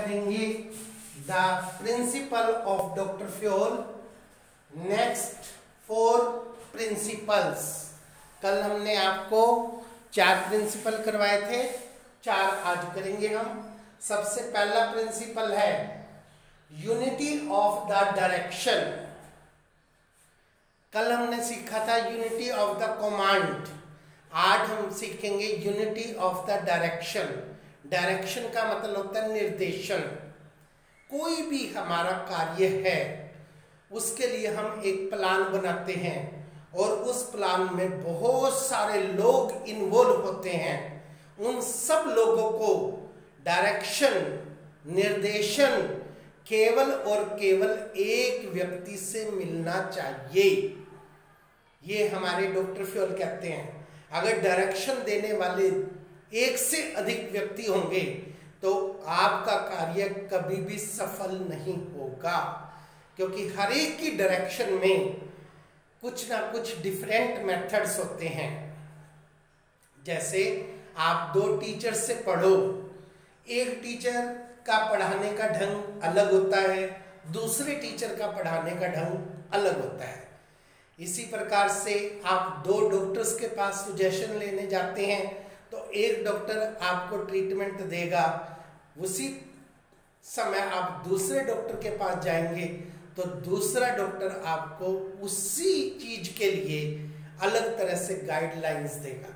करेंगे the principle of doctor Fayol. Next 4 principles. कल हमने आपको 4 प्रिंसिपल करवाए थे, 4 आज करेंगे हम। सबसे पहला प्रिंसिपल है यूनिटी ऑफ द डायरेक्शन। कल हमने सीखा था यूनिटी ऑफ द कमांड, आज हम सीखेंगे unity of the direction. Direction का मतलब होता है निर्देशन। कोई भी हमारा कार्य है उसके लिए हम एक प्लान बनाते हैं और उस प्लान में बहुत सारे लोग इन्वॉल्व होते हैं। उन सब लोगों को डायरेक्शन, निर्देशन केवल और केवल एक व्यक्ति से मिलना चाहिए। ये हमारे डॉक्टर फ्योल कहते हैं अगर डायरेक्शन देने वाले एक से अधिक व्यक्ति होंगे तो आपका कार्य कभी भी सफल नहीं होगा, क्योंकि हर एक की डायरेक्शन में कुछ ना कुछ डिफरेंट मेथड्स होते हैं। जैसे आप 2 टीचर से पढ़ो, एक टीचर का पढ़ाने का ढंग अलग होता है, दूसरे टीचर का पढ़ाने का ढंग अलग होता है। इसी प्रकार से आप 2 डॉक्टर्स के पास सजेशन लेने जाते हैं तो एक डॉक्टर आपको ट्रीटमेंट देगा, उसी समय आप दूसरे डॉक्टर के पास जाएंगे तो दूसरा डॉक्टर आपको उसी चीज के लिए अलग तरह से गाइडलाइंस देगा।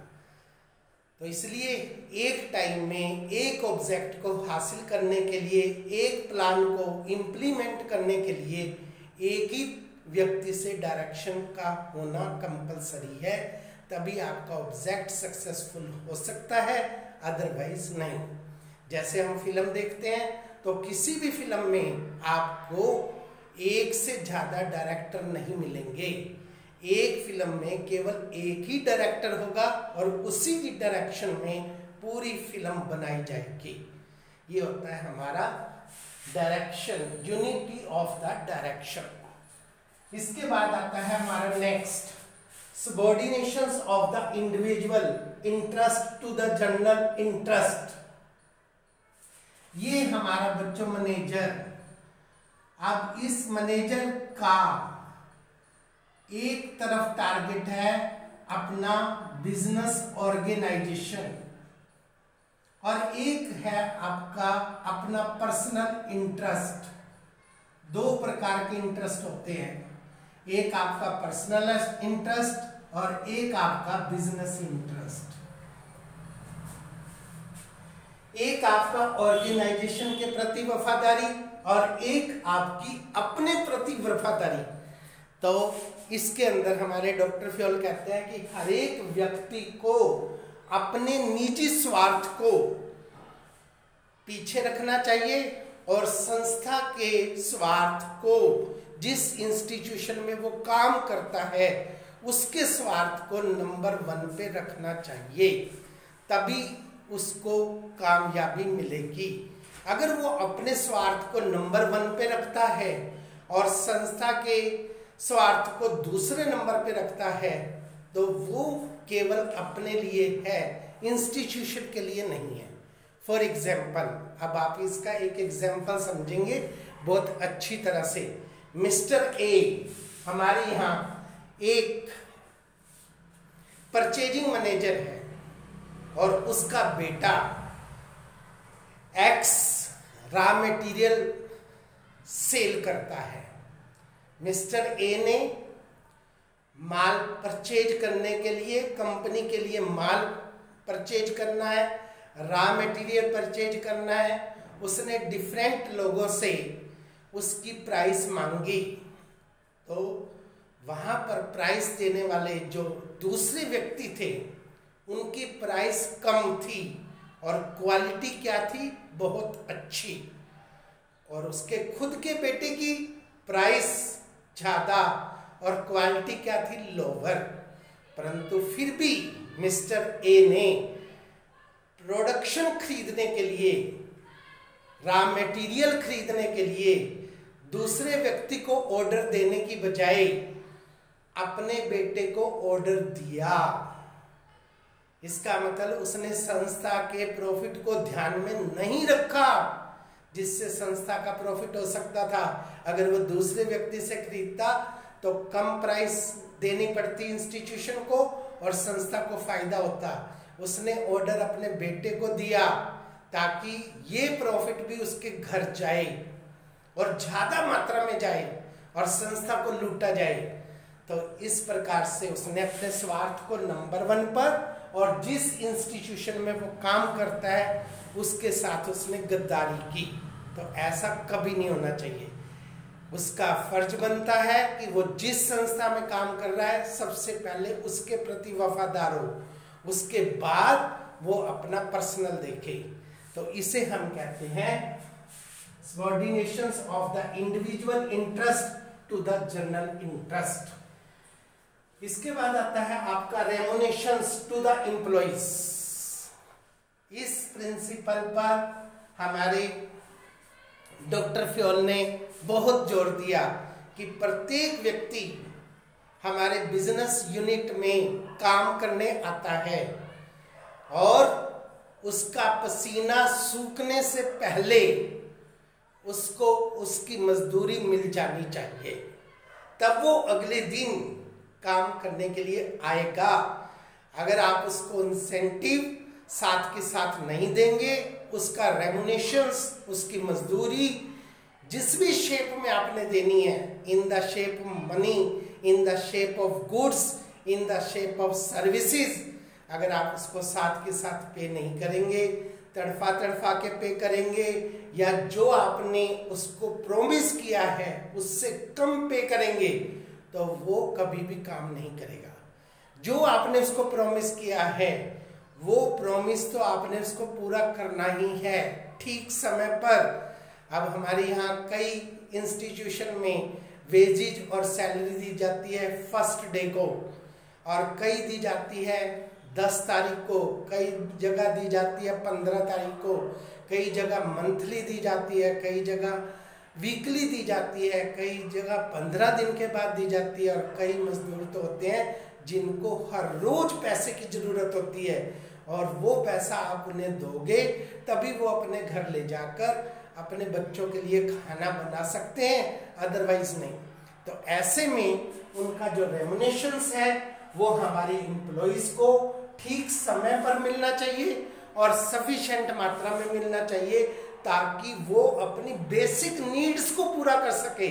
तो इसलिए एक टाइम में एक ऑब्जेक्ट को हासिल करने के लिए, एक प्लान को इम्प्लीमेंट करने के लिए एक ही व्यक्ति से डायरेक्शन का होना कंपलसरी है, तभी आपका ऑब्जेक्ट सक्सेसफुल हो सकता है, अदरवाइज नहीं। जैसे हम फिल्म देखते हैं तो किसी भी फिल्म में आपको एक से ज्यादा डायरेक्टर नहीं मिलेंगे। एक फिल्म में केवल एक ही डायरेक्टर होगा और उसी की डायरेक्शन में पूरी फिल्म बनाई जाएगी। ये होता है हमारा direction, unity of the direction. इसके बाद आता है हमारा next subordinations of the individual interest to the general interest. ये हमारा बच्चों मैनेजर, अब इस मैनेजर का एक तरफ टारगेट है अपना बिजनेस ऑर्गेनाइजेशन और एक है आपका अपना पर्सनल इंटरेस्ट। 2 प्रकार के इंटरेस्ट होते हैं, एक आपका पर्सनल इंटरेस्ट और एक आपका बिजनेस इंटरेस्ट। एक आपका ऑर्गेनाइजेशन के प्रति वफादारी और एक आपकी अपने प्रति वफादारी। तो इसके अंदर हमारे डॉक्टर फ्योल कहते हैं कि हर एक व्यक्ति को अपने निजी स्वार्थ को पीछे रखना चाहिए और संस्था के स्वार्थ को, जिस इंस्टीट्यूशन में वो काम करता है उसके स्वार्थ को नंबर 1 पे रखना चाहिए, तभी उसको कामयाबी मिलेगी। अगर वो अपने स्वार्थ को नंबर 1 पे रखता है और संस्था के स्वार्थ को दूसरे नंबर पे रखता है तो वो केवल अपने लिए है, इंस्टीट्यूशन के लिए नहीं है। फॉर एग्जाम्पल, अब आप इसका एक एग्जाम्पल समझेंगे बहुत अच्छी तरह से। मिस्टर ए हमारे यहाँ एक परचेजिंग मैनेजर है और उसका बेटा एक्स रॉ मटेरियल सेल करता है। मिस्टर ए ने माल परचेज करने के लिए, कंपनी के लिए माल परचेज करना है, रॉ मटेरियल परचेज करना है। उसने डिफरेंट लोगों से उसकी प्राइस मांगी तो वहां पर प्राइस देने वाले जो दूसरे व्यक्ति थे उनकी प्राइस कम थी और क्वालिटी क्या थी, बहुत अच्छी, और उसके खुद के बेटे की प्राइस ज्यादा और क्वालिटी क्या थी, लोअर। परंतु फिर भी मिस्टर ए ने प्रोडक्शन खरीदने के लिए, रॉ मटेरियल खरीदने के लिए दूसरे व्यक्ति को ऑर्डर देने की बजाय अपने बेटे को ऑर्डर दिया। इसका मतलब उसने संस्था के प्रॉफिट को ध्यान में नहीं रखा, जिससे संस्था का प्रॉफिट हो सकता था। अगर वो दूसरे व्यक्ति से खरीदता तो कम प्राइस देनी पड़ती इंस्टीट्यूशन को और संस्था को फायदा होता। उसने ऑर्डर अपने बेटे को दिया ताकि ये प्रॉफिट भी उसके घर जाए और ज्यादा मात्रा में जाए और संस्था को लूटा जाए। तो इस प्रकार से उसने अपने स्वार्थ को नंबर 1 पर और जिस इंस्टीट्यूशन में वो काम करता है उसके साथ उसने गद्दारी की। तो ऐसा कभी नहीं होना चाहिए। उसका फर्ज बनता है कि वो जिस संस्था में काम कर रहा है सबसे पहले उसके प्रति वफादार हो, उसके बाद वो अपना पर्सनल देखे। तो इसे हम कहते हैं subordinations of the individual interest to the general interest. इसके बाद आता है आपका रेमुनेशंस टू द एम्प्लॉइज। इस प्रिंसिपल पर हमारे डॉक्टर फ्योल ने बहुत जोर दिया कि प्रत्येक व्यक्ति हमारे बिजनेस यूनिट में काम करने आता है और उसका पसीना सूखने से पहले उसको उसकी मजदूरी मिल जानी चाहिए, तब वो अगले दिन काम करने के लिए आएगा। अगर आप उसको इंसेंटिव साथ के साथ नहीं देंगे, उसका रेमुनेशंस, उसकी मजदूरी जिस भी शेप में आपने देनी है, in the shape of money, in the shape of goods, in the shape of services, अगर आप उसको साथ के साथ पे नहीं करेंगे, तड़फा तड़फा के पे करेंगे या जो आपने उसको प्रॉमिस किया है उससे कम पे करेंगे तो वो कभी भी काम नहीं करेगा। जो आपने उसको प्रॉमिस किया है वो प्रॉमिस तो आपने उसको पूरा करना ही है ठीक समय पर। अब हमारे यहाँ कई इंस्टीट्यूशन में वेजेज और सैलरी दी जाती है फर्स्ट डे को और कई दी जाती है 10 तारीख को, कई जगह दी जाती है 15 तारीख को, कई जगह मंथली दी जाती है, कई जगह वीकली दी जाती है, कई जगह 15 दिन के बाद दी जाती है और कई मजदूर तो होते हैं जिनको हर रोज पैसे की जरूरत होती है और वो पैसा आप उन्हें दोगे तभी वो अपने घर ले जाकर अपने बच्चों के लिए खाना बना सकते हैं, अदरवाइज नहीं। तो ऐसे में उनका जो रेमुनेशंस है वो हमारे एम्प्लॉइज को ठीक समय पर मिलना चाहिए और सफिशिएंट मात्रा में मिलना चाहिए ताकि वो अपनी बेसिक नीड्स को पूरा कर सके।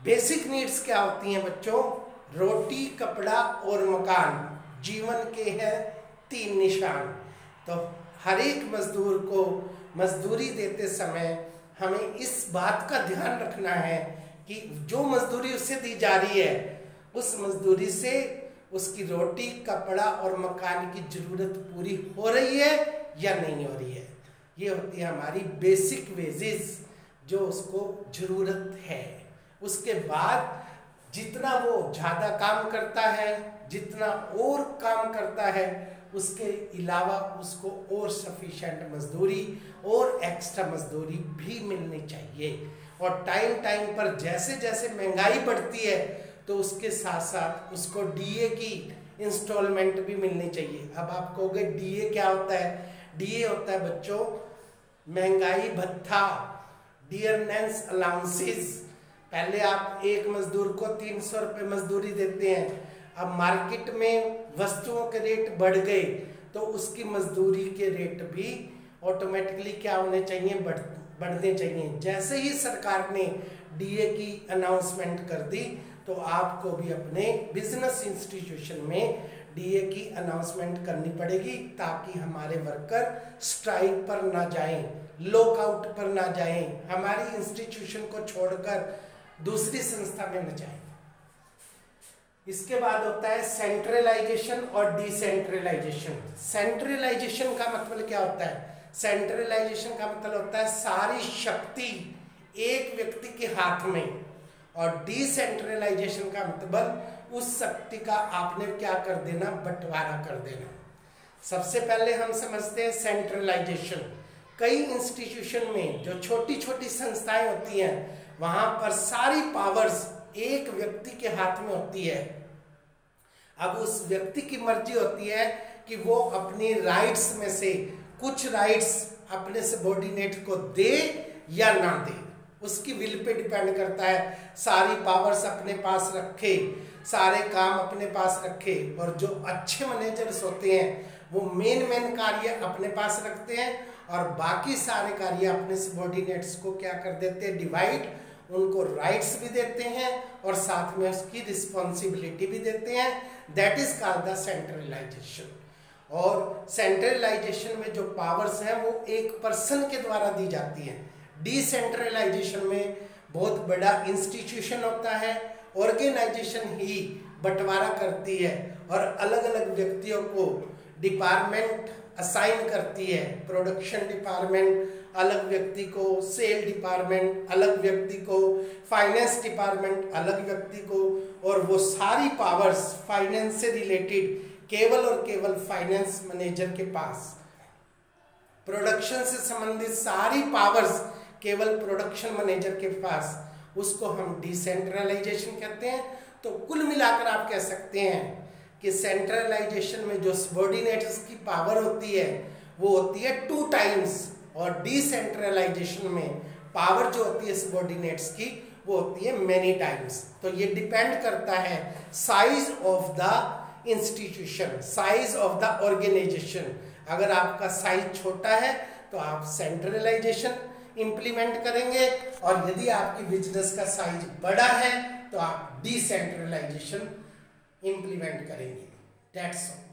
बेसिक नीड्स क्या होती हैं बच्चों? रोटी, कपड़ा और मकान, जीवन के हैं 3 निशान। तो हर एक मजदूर को मजदूरी देते समय हमें इस बात का ध्यान रखना है कि जो मजदूरी उसे दी जा रही है उस मजदूरी से उसकी रोटी, कपड़ा और मकान की जरूरत पूरी हो रही है या नहीं हो रही है। ये होती है हमारी बेसिक वेजेस जो उसको जरूरत है। उसके बाद जितना वो ज़्यादा काम करता है, जितना और काम करता है, उसके अलावा उसको और सफिशिएंट मजदूरी और एक्स्ट्रा मजदूरी भी मिलनी चाहिए। और टाइम टाइम पर जैसे जैसे महंगाई बढ़ती है तो उसके साथ साथ उसको डीए की इंस्टॉलमेंट भी मिलनी चाहिए। अब आप कहोगे डीए क्या होता है? डीए होता है बच्चों महंगाई भत्ता, डियरनेस अलाउंसेस। पहले आप एक मजदूर को 300 रुपये मजदूरी देते हैं, अब मार्केट में वस्तुओं के रेट बढ़ गए तो उसकी मजदूरी के रेट भी ऑटोमेटिकली क्या होने चाहिए? बढ़ने चाहिए। जैसे ही सरकार ने डीए की अनाउंसमेंट कर दी तो आपको भी अपने बिजनेस इंस्टीट्यूशन में डीए की अनाउंसमेंट करनी पड़ेगी ताकि हमारे वर्कर स्ट्राइक पर ना जाएं, लॉकआउट पर ना जाएं, हमारी इंस्टीट्यूशन को छोड़कर दूसरी संस्था में न जाएं। इसके बाद होता है सेंट्रलाइजेशन और डिसेंट्रलाइजेशन। सेंट्रलाइजेशन का मतलब क्या होता है? सेंट्रलाइजेशन का मतलब होता है सारी शक्ति एक व्यक्ति के हाथ में, और डिसेंट्रलाइजेशन का मतलब उस शक्ति का आपने क्या कर देना? बंटवारा कर देना। सबसे पहले हम समझते हैं सेंट्रलाइजेशन। कई इंस्टीट्यूशन में जो छोटी छोटी संस्थाएं होती हैं वहां पर सारी पावर्स एक व्यक्ति के हाथ में होती है। अब उस व्यक्ति की मर्जी होती है कि वो अपनी राइट्स में से कुछ राइट्स अपने सबऑर्डिनेट को दे या ना दे, उसकी विल पे डिपेंड करता है। सारी पावर्स अपने पास रखे, सारे काम अपने पास रखे, और जो अच्छे मैनेजर्स होते हैं वो मेन कार्य अपने पास रखते हैं और बाकी सारे कार्य अपने सबऑर्डिनेट्स को क्या कर देते हैं, डिवाइड, उनको राइट्स भी देते हैं और साथ में उसकी रिस्पॉन्सिबिलिटी भी देते हैं। That is called the centralisation. और सेंट्रलाइजेशन में जो पावर्स हैं वो एक पर्सन के द्वारा दी जाती हैं। डिसेंट्रलाइजेशन में बहुत बड़ा इंस्टीट्यूशन होता है, ऑर्गेनाइजेशन ही बंटवारा करती है और अलग अलग व्यक्तियों को डिपार्टमेंट असाइन करती है। प्रोडक्शन डिपार्टमेंट अलग व्यक्ति को, सेल डिपार्टमेंट अलग व्यक्ति को, फाइनेंस डिपार्टमेंट अलग व्यक्ति को, और वो सारी पावर्स फाइनेंस से रिलेटेड केवल और केवल फाइनेंस मैनेजर के पास। प्रोडक्शन से संबंधित सारी पावर्स केवल प्रोडक्शन मैनेजर के पास, उसको हम डिसेंट्रलाइजेशन कहते हैं। तो कुल मिलाकर आप कह सकते हैं कि सेंट्रलाइजेशन में जो सबऑर्डिनेट्स की पावर होती है वो होती है 2 टाइम्स, और डिसेंट्रलाइजेशन में पावर जो होती है सबऑर्डिनेट्स की वो होती है मेनी टाइम्स। तो ये डिपेंड करता है size of the institution, size of the organisation. अगर आपका साइज छोटा है तो आप सेंट्रलाइजेशन इंप्लीमेंट करेंगे, और यदि आपकी बिजनेस का साइज बड़ा है तो आप डिसेंट्रलाइजेशन इंप्लीमेंट करेंगे। That's all.